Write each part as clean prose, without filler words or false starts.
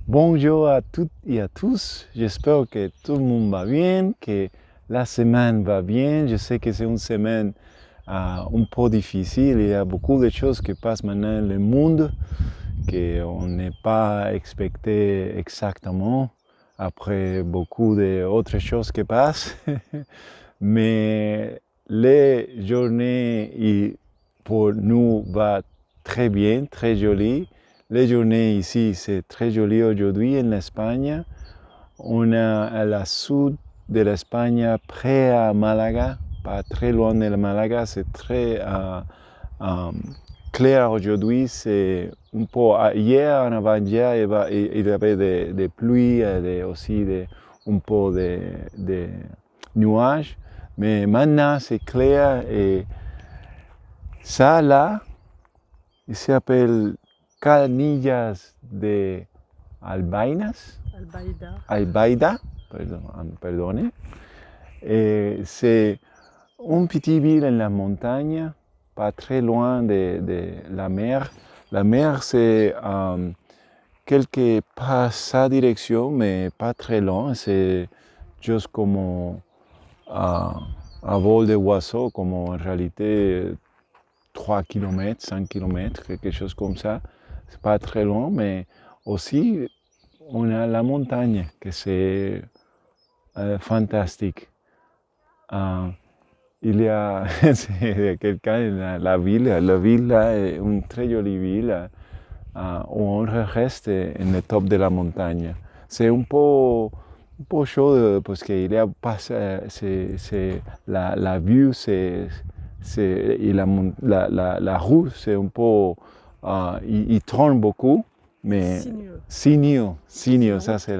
Bonjour à toutes et à tous. J'espère que tout le monde va bien, que la semaine va bien. Je sais que c'est une semaine un peu difficile. Il y a beaucoup de choses qui passent maintenant dans le monde qu'on n'est pas expecté exactement après beaucoup d'autres choses qui passent. Mais les journées pour nous vont très bien, très jolies. Les journées ici, c'est très joli aujourd'hui en Espagne. On est à la sud de l'Espagne, près à Malaga, pas très loin de Malaga. C'est très clair aujourd'hui. C'est un peu hier, en avant-hier, il y avait des pluies, aussi un peu de nuages. Mais maintenant, c'est clair et ça là, il s'appelle Canillas de Albaida, pardonnez. Et c'est une petite ville en la montagne, pas très loin de la mer. La mer, c'est quelque pas sa direction, mais pas très loin. C'est juste comme un vol de oiseau, comme en réalité 3 km, 5 km, quelque chose comme ça. C'est pas très loin, mais aussi on a la montagne, que c'est fantastique. Il y a quelqu'un dans la ville là, est une très jolie ville où on reste en le top de la montagne. C'est un peu chaud parce qu'il y a pas, la vue, et la roue, c'est un peu, il tourne beaucoup, mais sinueux, ça c'est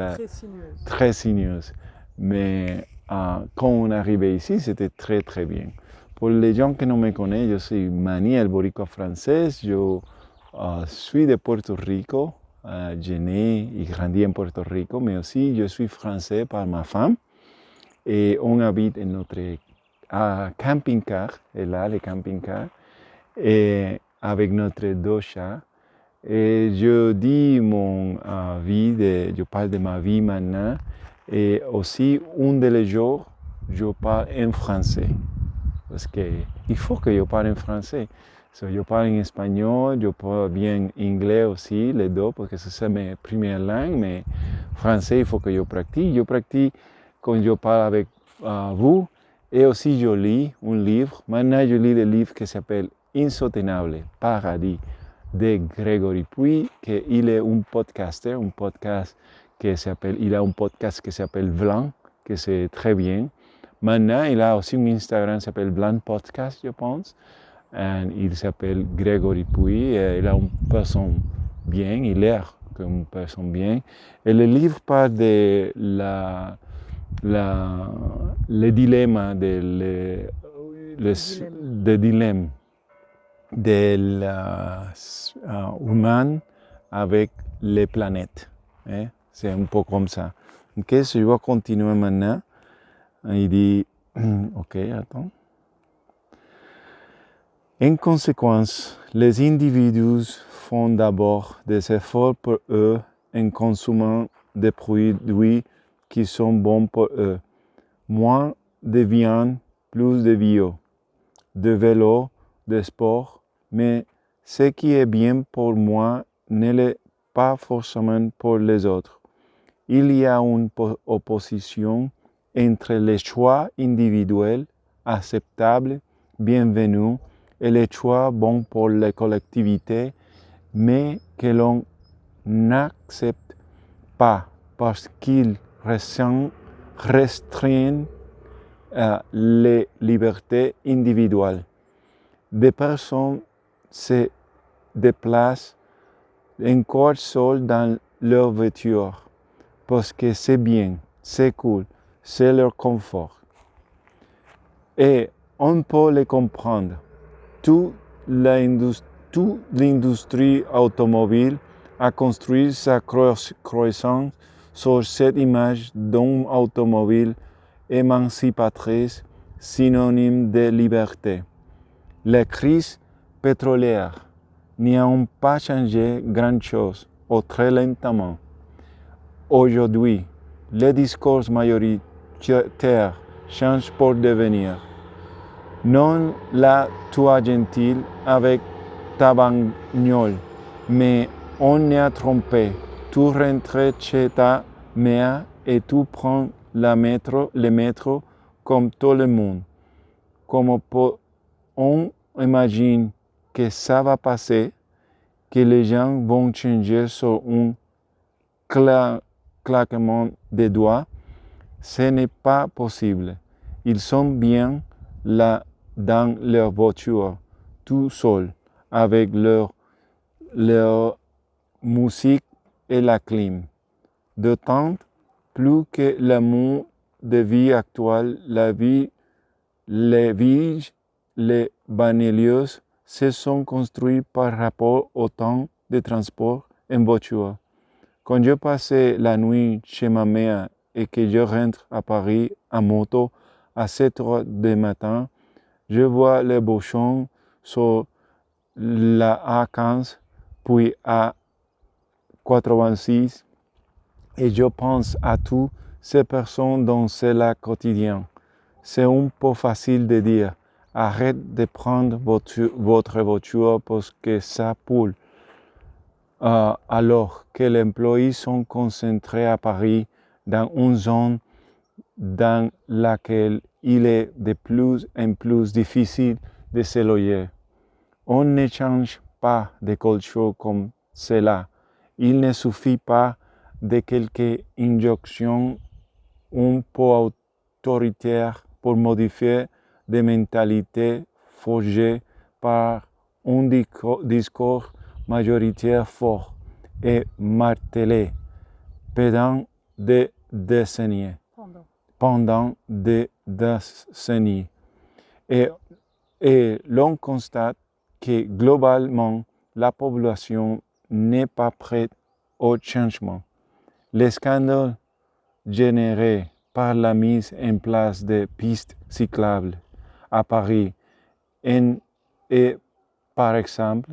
très sinueuse. Mais quand on est arrivé ici, c'était très très bien. Pour les gens qui ne me connaissent, je suis Mani, el boricua français. Je suis de Puerto Rico. Je né et grandi en Puerto Rico, mais aussi je suis français par ma femme. Et on habite en notre camping-car, et là, le camping-car, et avec notre deux chats. Et je dis je parle de ma vie maintenant. Et aussi, un des jours, je parle en français. Parce qu'il faut que je parle en français. Je parle en espagnol, je parle bien anglais aussi, les deux, parce que c'est ma première langue, mais français, il faut que je pratique. Je pratique quand je parle avec vous, et aussi je lis un livre. Maintenant, je lis le livre qui s'appelle Insoutenable, Paradis, de Gregory Puy, qu'il est un podcaster, il a un podcast qui s'appelle Vlan, que c'est très bien. Maintenant, il a aussi un Instagram qui s'appelle Vlan Podcast, je pense. Et il s'appelle Gregory Puy. Il est une personne bien, il est comme une personne bien. Et le livre parle de le dilemme de l'humain avec les planètes. C'est un peu comme ça. Ok, je vais continuer maintenant. Il dit, ok, attends. En conséquence, les individus font d'abord des efforts pour eux en consommant des produits qui sont bons pour eux. Moins de viande, plus de bio, de vélo, de sport, mais ce qui est bien pour moi ne l'est pas forcément pour les autres. Il y a une opposition entre les choix individuels acceptables, bienvenus, et les choix bons pour la collectivité, mais que l'on n'accepte pas parce qu'ils restreignent les libertés individuelles. Des personnes se déplacent encore seules dans leur voiture parce que c'est bien, c'est cool, c'est leur confort. Et on peut les comprendre. Toute l'industrie automobile a construit sa croissance sur cette image d'une automobile émancipatrice, synonyme de liberté. Les crises pétrolières n'y ont pas changé grand-chose, ou très lentement. aujourd'hui, le discours majoritaire change pour devenir. Non la toi gentil avec ta bagnole, mais on est trompé. Tu rentres chez ta mère et tu prends le métro comme tout le monde. Comme on imagine que ça va passer, que les gens vont changer sur un claquement des doigts, ce n'est pas possible. Ils sont bien là dans leur voiture, tout seuls, avec leur musique et la clim. D'autant plus que le mode de vie actuel, les villes, les banlieues se sont construits par rapport au temps de transport en voiture. Quand je passais la nuit chez ma mère et que je rentre à Paris en moto à 7 heures du matin, je vois les bouchons sur la A15 puis à 86 et je pense à toutes ces personnes dont c'est le quotidien. C'est un peu facile de dire arrête de prendre votre voiture parce que ça pollue. Alors que les employés sont concentrés à Paris dans une zone dans laquelle il est de plus en plus difficile de se loger. On ne change pas de culture comme cela. Il ne suffit pas de quelques injonctions un peu autoritaires pour modifier des mentalités forgées par un discours majoritaire fort et martelé pendant des décennies. Et l'on constate que globalement, la population n'est pas prête au changement. Les scandales générés par la mise en place de pistes cyclables à Paris est, par exemple,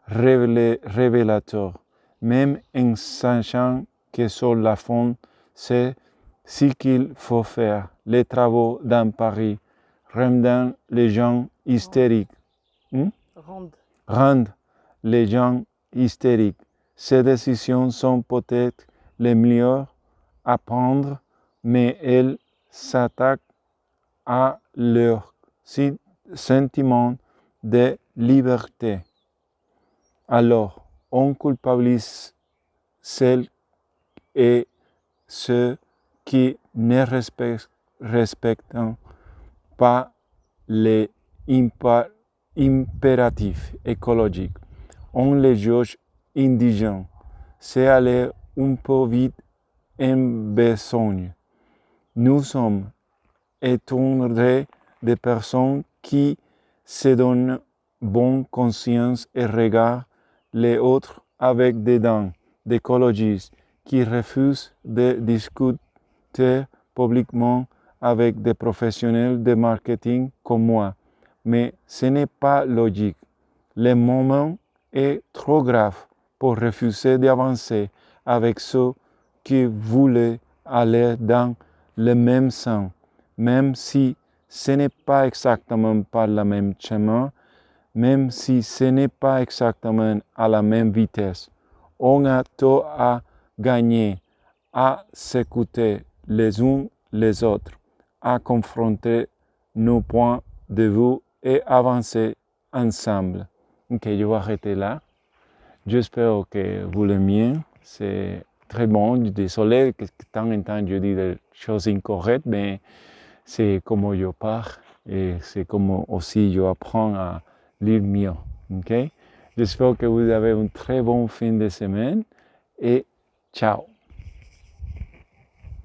révélateur, même en sachant que sur la fond, c'est ce qu'il faut faire. Les travaux dans Paris rendent les gens hystériques. Rendent les gens hystériques. Ces décisions sont peut-être les meilleures à prendre, mais elles s'attaquent à leur sentiment de liberté. Alors, on culpabilise celles et ceux qui ne respectent pas les impératifs écologiques. On les juge indigents. C'est aller un peu vite en besogne. Nous sommes étonnés de personnes qui se donnent bonne conscience et regardent les autres avec des dents, d'écologistes qui refusent de discuter publiquement avec des professionnels de marketing comme moi. Mais ce n'est pas logique. Le moment est trop grave pour refuser d'avancer avec ceux qui voulaient aller dans le même sens, même si ce n'est pas exactement par le même chemin, même si ce n'est pas exactement à la même vitesse. On a tout à gagner, à s'écouter les uns les autres, à confronter nos points de vue et avancer ensemble. Ok, je vais arrêter là. J'espère que vous l'aimez. C'est très bon. Désolé que de temps en temps je dis des choses incorrectes, mais c'est comme je pars et c'est comme aussi je apprends à lire mieux. Okay? J'espère que vous avez un très bon fin de semaine et ciao.